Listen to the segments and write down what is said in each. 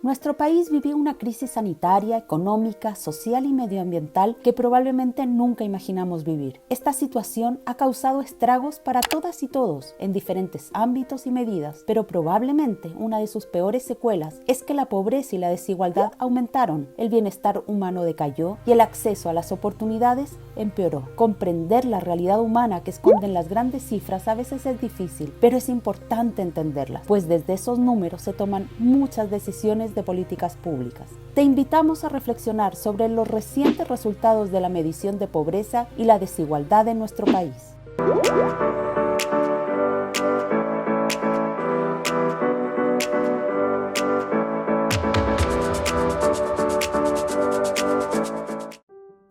Nuestro país vivió una crisis sanitaria, económica, social y medioambiental que probablemente nunca imaginamos vivir. Esta situación ha causado estragos para todas y todos en diferentes ámbitos y medidas, pero probablemente una de sus peores secuelas es que la pobreza y la desigualdad aumentaron, el bienestar humano decayó y el acceso a las oportunidades empeoró. Comprender la realidad humana que esconden las grandes cifras a veces es difícil, pero es importante entenderlas, pues desde esos números se toman muchas decisiones de políticas públicas. Te invitamos a reflexionar sobre los recientes resultados de la medición de pobreza y la desigualdad en nuestro país.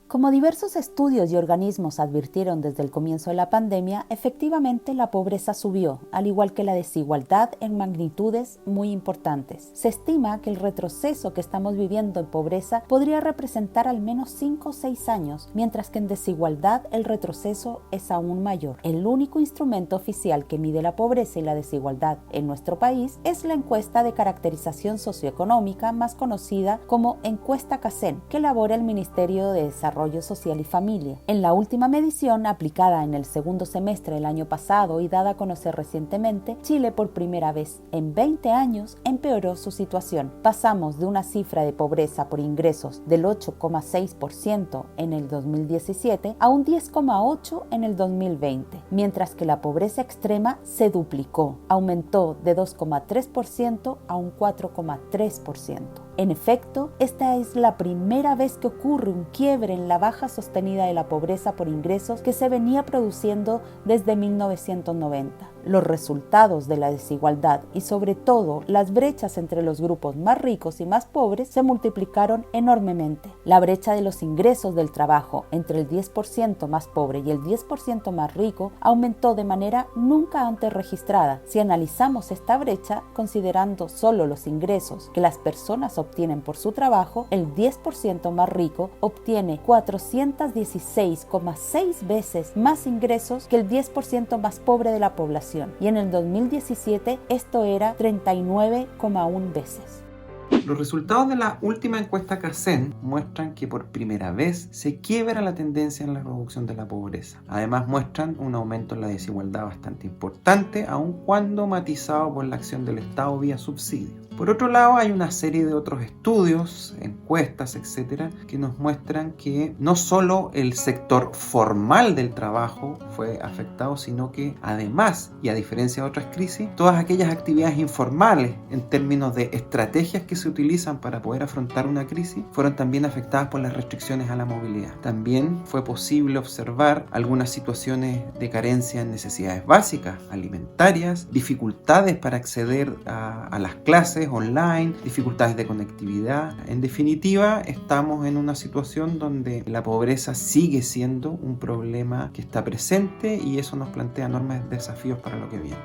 Como diversos estudios y organismos advirtieron desde el comienzo de la pandemia, efectivamente la pobreza subió, al igual que la desigualdad en magnitudes muy importantes. Se estima que el retroceso que estamos viviendo en pobreza podría representar al menos 5 o 6 años, mientras que en desigualdad el retroceso es aún mayor. El único instrumento oficial que mide la pobreza y la desigualdad en nuestro país es la encuesta de caracterización socioeconómica, más conocida como encuesta CACEN, que elabora el Ministerio de Desarrollo Social y Familia. En la última medición, aplicada en el segundo semestre del año pasado y dada a conocer recientemente, Chile por primera vez en 20 años empeoró su situación. Pasamos de una cifra de pobreza por ingresos del 8,6% en el 2017 a un 10,8% en el 2020, mientras que la pobreza extrema se duplicó, aumentó de 2,3% a un 4,3%. En efecto, esta es la primera vez que ocurre un quiebre en la baja sostenida de la pobreza por ingresos que se venía produciendo desde 1990. Los resultados de la desigualdad y sobre todo las brechas entre los grupos más ricos y más pobres se multiplicaron enormemente. La brecha de los ingresos del trabajo entre el 10% más pobre y el 10% más rico aumentó de manera nunca antes registrada. Si analizamos esta brecha considerando solo los ingresos que las personas obtienen por su trabajo, el 10% más rico obtiene 416,6 veces más ingresos que el 10% más pobre de la población. Y en el 2017 esto era 39,1 veces. Los resultados de la última encuesta CACEN muestran que por primera vez se quiebra la tendencia en la reducción de la pobreza. Además muestran un aumento en la desigualdad bastante importante, aun cuando matizado por la acción del Estado vía subsidio. Por otro lado, hay una serie de otros estudios, encuestas, etcétera, que nos muestran que no solo el sector formal del trabajo fue afectado, sino que además, y a diferencia de otras crisis, todas aquellas actividades informales en términos de estrategias que se utilizan para poder afrontar una crisis fueron también afectadas por las restricciones a la movilidad. También fue posible observar algunas situaciones de carencia en necesidades básicas, alimentarias, dificultades para acceder a las clases online, dificultades de conectividad. En definitiva, estamos en una situación donde la pobreza sigue siendo un problema que está presente y eso nos plantea enormes desafíos para lo que viene.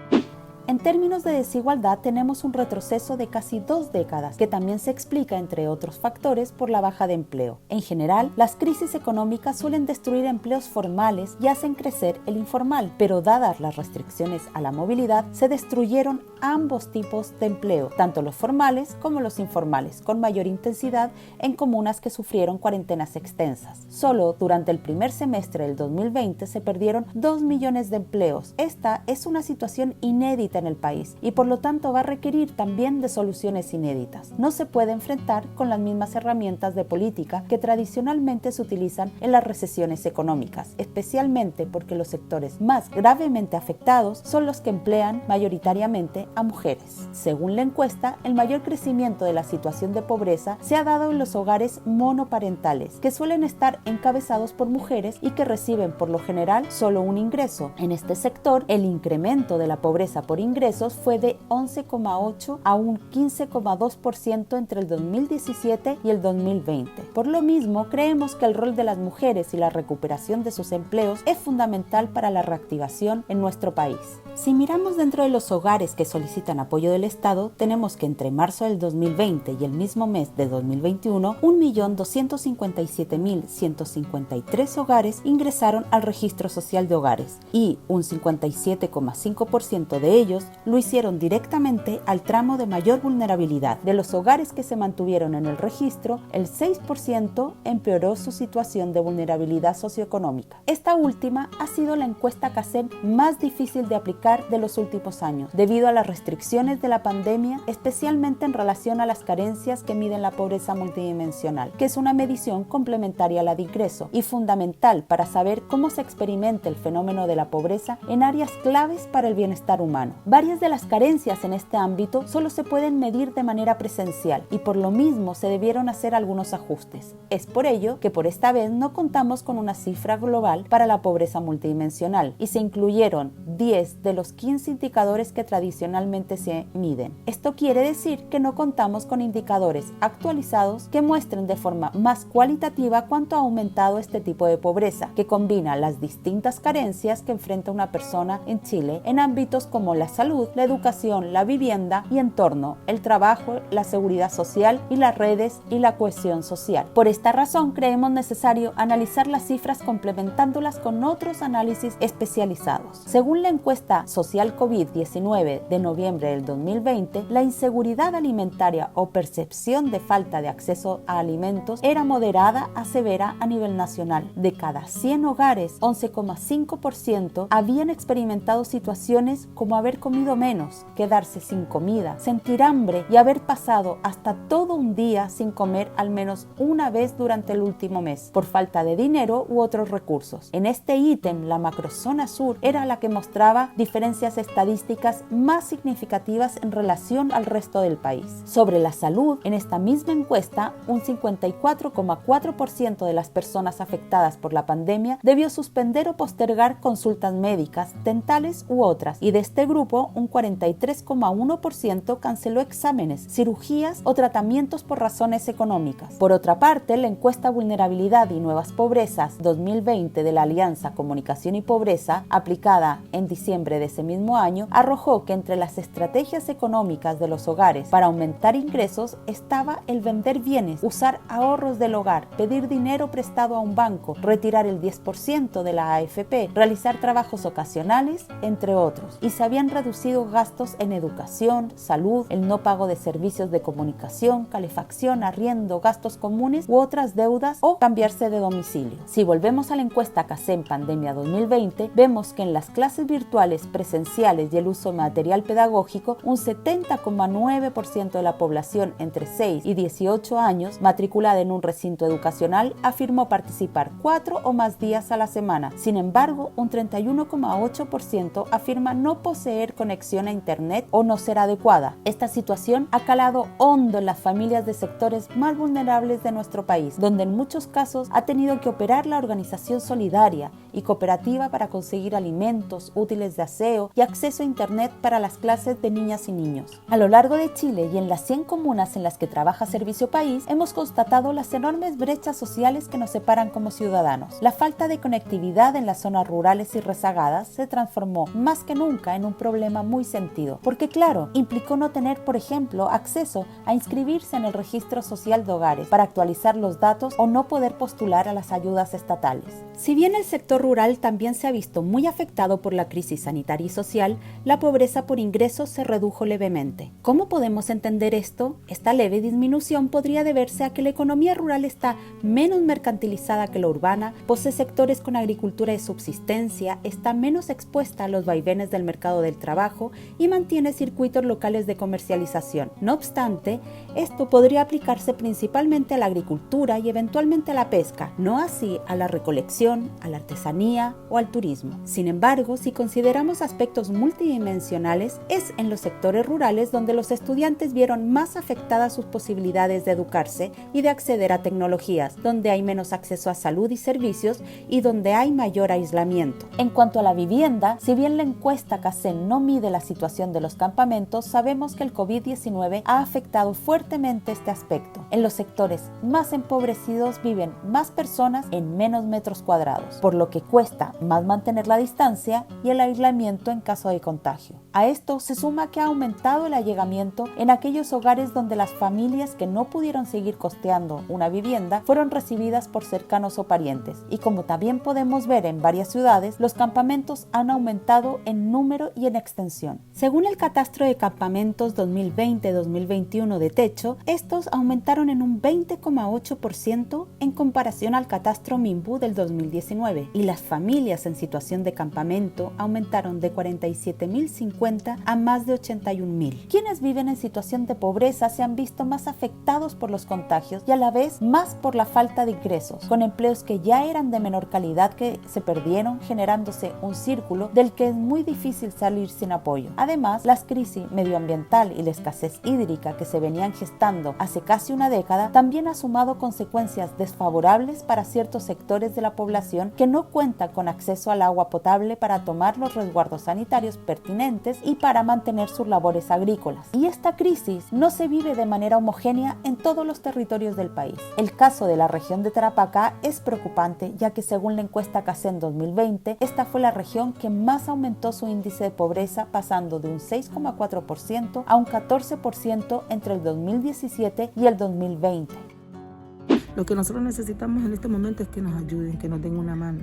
En términos de desigualdad tenemos un retroceso de casi 2 décadas, que también se explica, entre otros factores, por la baja de empleo. En general, las crisis económicas suelen destruir empleos formales y hacen crecer el informal, pero dadas las restricciones a la movilidad, se destruyeron ambos tipos de empleo, tanto los formales como los informales, con mayor intensidad en comunas que sufrieron cuarentenas extensas. Solo durante el primer semestre del 2020 se perdieron 2 millones de empleos. Esta es una situación inédita en el país y por lo tanto va a requerir también de soluciones inéditas. No se puede enfrentar con las mismas herramientas de política que tradicionalmente se utilizan en las recesiones económicas, especialmente porque los sectores más gravemente afectados son los que emplean mayoritariamente a mujeres. Según la encuesta, el mayor crecimiento de la situación de pobreza se ha dado en los hogares monoparentales, que suelen estar encabezados por mujeres y que reciben por lo general solo un ingreso. En este sector, el incremento de la pobreza por ingresos fue de 11,8 a un 15,2% entre el 2017 y el 2020. Por lo mismo, creemos que el rol de las mujeres y la recuperación de sus empleos es fundamental para la reactivación en nuestro país. Si miramos dentro de los hogares que solicitan apoyo del Estado, tenemos que entre marzo del 2020 y el mismo mes de 2021, 1.257.153 hogares ingresaron al registro social de hogares y un 57,5% de ellos ellos lo hicieron directamente al tramo de mayor vulnerabilidad. De los hogares que se mantuvieron en el registro, el 6% empeoró su situación de vulnerabilidad socioeconómica. Esta última ha sido la encuesta CACEN más difícil de aplicar de los últimos años, debido a las restricciones de la pandemia, especialmente en relación a las carencias que miden la pobreza multidimensional, que es una medición complementaria a la de ingreso y fundamental para saber cómo se experimenta el fenómeno de la pobreza en áreas claves para el bienestar humano. Varias de las carencias en este ámbito solo se pueden medir de manera presencial y por lo mismo se debieron hacer algunos ajustes. Es por ello que por esta vez no contamos con una cifra global para la pobreza multidimensional y se incluyeron 10 de los 15 indicadores que tradicionalmente se miden. Esto quiere decir que no contamos con indicadores actualizados que muestren de forma más cualitativa cuánto ha aumentado este tipo de pobreza, que combina las distintas carencias que enfrenta una persona en Chile en ámbitos como la salud, la educación, la vivienda y entorno, el trabajo, la seguridad social y las redes y la cohesión social. Por esta razón creemos necesario analizar las cifras complementándolas con otros análisis especializados. Según la encuesta social COVID-19 de noviembre del 2020, la inseguridad alimentaria o percepción de falta de acceso a alimentos era moderada a severa a nivel nacional. De cada 100 hogares, 11,5% habían experimentado situaciones como haber comido menos, quedarse sin comida, sentir hambre y haber pasado hasta todo un día sin comer al menos una vez durante el último mes, por falta de dinero u otros recursos. En este ítem, la macrozona sur era la que mostraba diferencias estadísticas más significativas en relación al resto del país. Sobre la salud, en esta misma encuesta, un 54,4% de las personas afectadas por la pandemia debió suspender o postergar consultas médicas, dentales u otras, y de este grupo, un 43,1% canceló exámenes, cirugías o tratamientos por razones económicas. Por otra parte, la encuesta Vulnerabilidad y Nuevas Pobrezas 2020 de la Alianza Comunicación y Pobreza, aplicada en diciembre de ese mismo año, arrojó que entre las estrategias económicas de los hogares para aumentar ingresos estaba el vender bienes, usar ahorros del hogar, pedir dinero prestado a un banco, retirar el 10% de la AFP, realizar trabajos ocasionales, entre otros. Y se habían reducido gastos en educación, salud, el no pago de servicios de comunicación, calefacción, arriendo, gastos comunes u otras deudas o cambiarse de domicilio. Si volvemos a la encuesta CACEN Pandemia 2020, vemos que en las clases virtuales, presenciales y el uso de material pedagógico, un 70,9% de la población entre 6 y 18 años matriculada en un recinto educacional afirmó participar 4 o más días a la semana. Sin embargo, un 31,8% afirma no poseer conexión a internet o no ser adecuada. Esta situación ha calado hondo en las familias de sectores más vulnerables de nuestro país, donde en muchos casos ha tenido que operar la organización solidaria y cooperativa para conseguir alimentos, útiles de aseo y acceso a internet para las clases de niñas y niños. A lo largo de Chile y en las 100 comunas en las que trabaja Servicio País, hemos constatado las enormes brechas sociales que nos separan como ciudadanos. La falta de conectividad en las zonas rurales y rezagadas se transformó más que nunca en un problema muy sentido, porque claro, implicó no tener, por ejemplo, acceso a inscribirse en el registro social de hogares para actualizar los datos o no poder postular a las ayudas estatales. Si bien el sector rural también se ha visto muy afectado por la crisis sanitaria y social, la pobreza por ingresos se redujo levemente. ¿Cómo podemos entender esto? Esta leve disminución podría deberse a que la economía rural está menos mercantilizada que la urbana, posee sectores con agricultura de subsistencia, está menos expuesta a los vaivenes del mercado del trabajo y mantiene circuitos locales de comercialización. No obstante, esto podría aplicarse principalmente a la agricultura y eventualmente a la pesca, no así a la recolección, a la artesanía o al turismo. Sin embargo, si consideramos aspectos multidimensionales, es en los sectores rurales donde los estudiantes vieron más afectadas sus posibilidades de educarse y de acceder a tecnologías, donde hay menos acceso a salud y servicios y donde hay mayor aislamiento. En cuanto a la vivienda, si bien la encuesta CACEN no mide la situación de los campamentos, sabemos que el COVID-19 ha afectado fuertemente este aspecto. En los sectores más empobrecidos viven más personas en menos metros cuadrados, por lo que cuesta más mantener la distancia y el aislamiento en caso de contagio. A esto se suma que ha aumentado el allegamiento en aquellos hogares donde las familias que no pudieron seguir costeando una vivienda fueron recibidas por cercanos o parientes. Y como también podemos ver en varias ciudades, los campamentos han aumentado en número y en extensión. Según el Catastro de Campamentos 2020-2021 de Techo, estos aumentaron en un 20,8% en comparación al Catastro Minbu del 2019, y las familias en situación de campamento aumentaron de 47.050 a más de 81.000. Quienes viven en situación de pobreza se han visto más afectados por los contagios y a la vez más por la falta de ingresos, con empleos que ya eran de menor calidad que se perdieron, generándose un círculo del que es muy difícil salir sin apoyo. Además, la crisis medioambiental y la escasez hídrica que se venían gestando hace casi una década también ha sumado consecuencias desfavorables para ciertos sectores de la población que no cuentan con acceso al agua potable para tomar los resguardos sanitarios pertinentes y para mantener sus labores agrícolas. Y esta crisis no se vive de manera homogénea en todos los territorios del país. El caso de la región de Tarapacá es preocupante, ya que según la encuesta CACEN 2020, esta fue la región que más aumentó su índice de pobreza, pasando de un 6,4% a un 14% entre el 2017 y el 2020. Lo que nosotros necesitamos en este momento es que nos ayuden, que nos den una mano,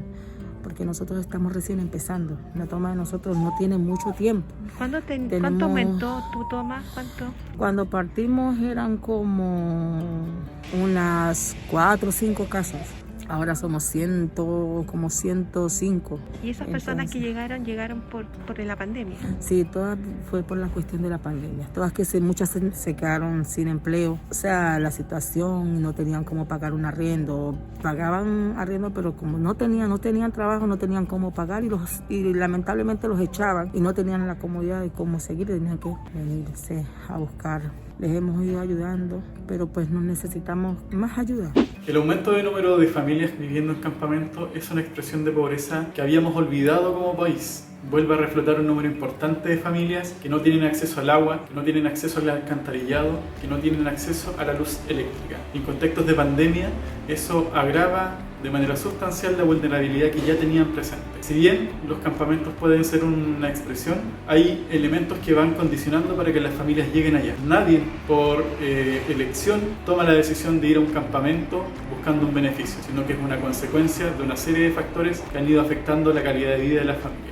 porque nosotros estamos recién empezando. La toma de nosotros no tiene mucho tiempo. ¿Cuánto aumentó tu toma? ¿Cuánto? Cuando partimos eran como unas 4 o 5 casas. Ahora somos como 105. ¿Y esas personas que llegaron por la pandemia? Sí, todas fue por la cuestión de la pandemia. Todas muchas se quedaron sin empleo. O sea, la situación, no tenían cómo pagar un arriendo. Pagaban arriendo, pero como no tenían trabajo, no tenían cómo pagar y lamentablemente los echaban y no tenían la comodidad de cómo seguir. Tenían que venirse a buscar. Les hemos ido ayudando, pero pues nos necesitamos más ayuda. El aumento de número de familias viviendo en campamento es una expresión de pobreza que habíamos olvidado como país. Vuelve a reflotar un número importante de familias que no tienen acceso al agua, que no tienen acceso al alcantarillado, que no tienen acceso a la luz eléctrica. Y en contextos de pandemia, eso agrava de manera sustancial la vulnerabilidad que ya tenían presente. Si bien los campamentos pueden ser una expresión, hay elementos que van condicionando para que las familias lleguen allá. Nadie por elección toma la decisión de ir a un campamento buscando un beneficio, sino que es una consecuencia de una serie de factores que han ido afectando la calidad de vida de las familias.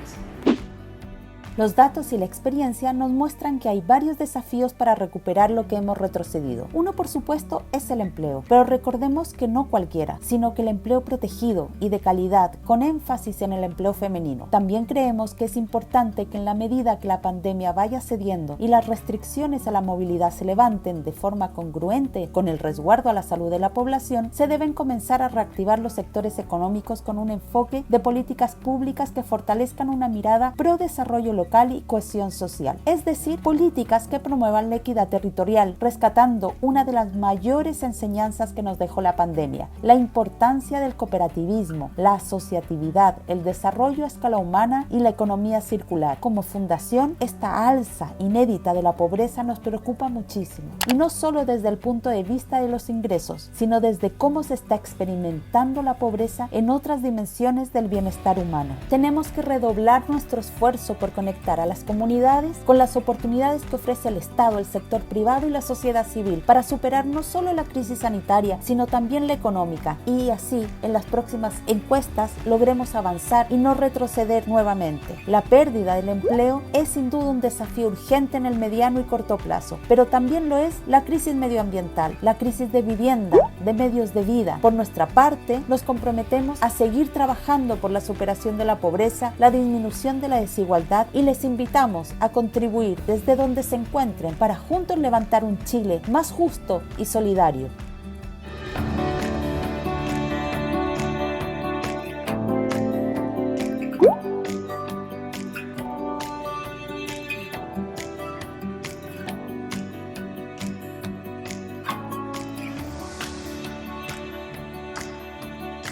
Los datos y la experiencia nos muestran que hay varios desafíos para recuperar lo que hemos retrocedido. Uno, por supuesto, es el empleo, pero recordemos que no cualquiera, sino que el empleo protegido y de calidad, con énfasis en el empleo femenino. También creemos que es importante que en la medida que la pandemia vaya cediendo y las restricciones a la movilidad se levanten de forma congruente con el resguardo a la salud de la población, se deben comenzar a reactivar los sectores económicos con un enfoque de políticas públicas que fortalezcan una mirada pro desarrollo local y cohesión social, es decir, políticas que promuevan la equidad territorial, rescatando una de las mayores enseñanzas que nos dejó la pandemia, la importancia del cooperativismo, la asociatividad, el desarrollo a escala humana y la economía circular. Como fundación, esta alza inédita de la pobreza nos preocupa muchísimo, y no solo desde el punto de vista de los ingresos, sino desde cómo se está experimentando la pobreza en otras dimensiones del bienestar humano. Tenemos que redoblar nuestro esfuerzo por conectar a las comunidades con las oportunidades que ofrece el Estado, el sector privado y la sociedad civil para superar no solo la crisis sanitaria, sino también la económica, y así en las próximas encuestas logremos avanzar y no retroceder nuevamente. La pérdida del empleo es sin duda un desafío urgente en el mediano y corto plazo, pero también lo es la crisis medioambiental, la crisis de vivienda, de medios de vida. Por nuestra parte, nos comprometemos a seguir trabajando por la superación de la pobreza, la disminución de la desigualdad, y les invitamos a contribuir desde donde se encuentren para juntos levantar un Chile más justo y solidario.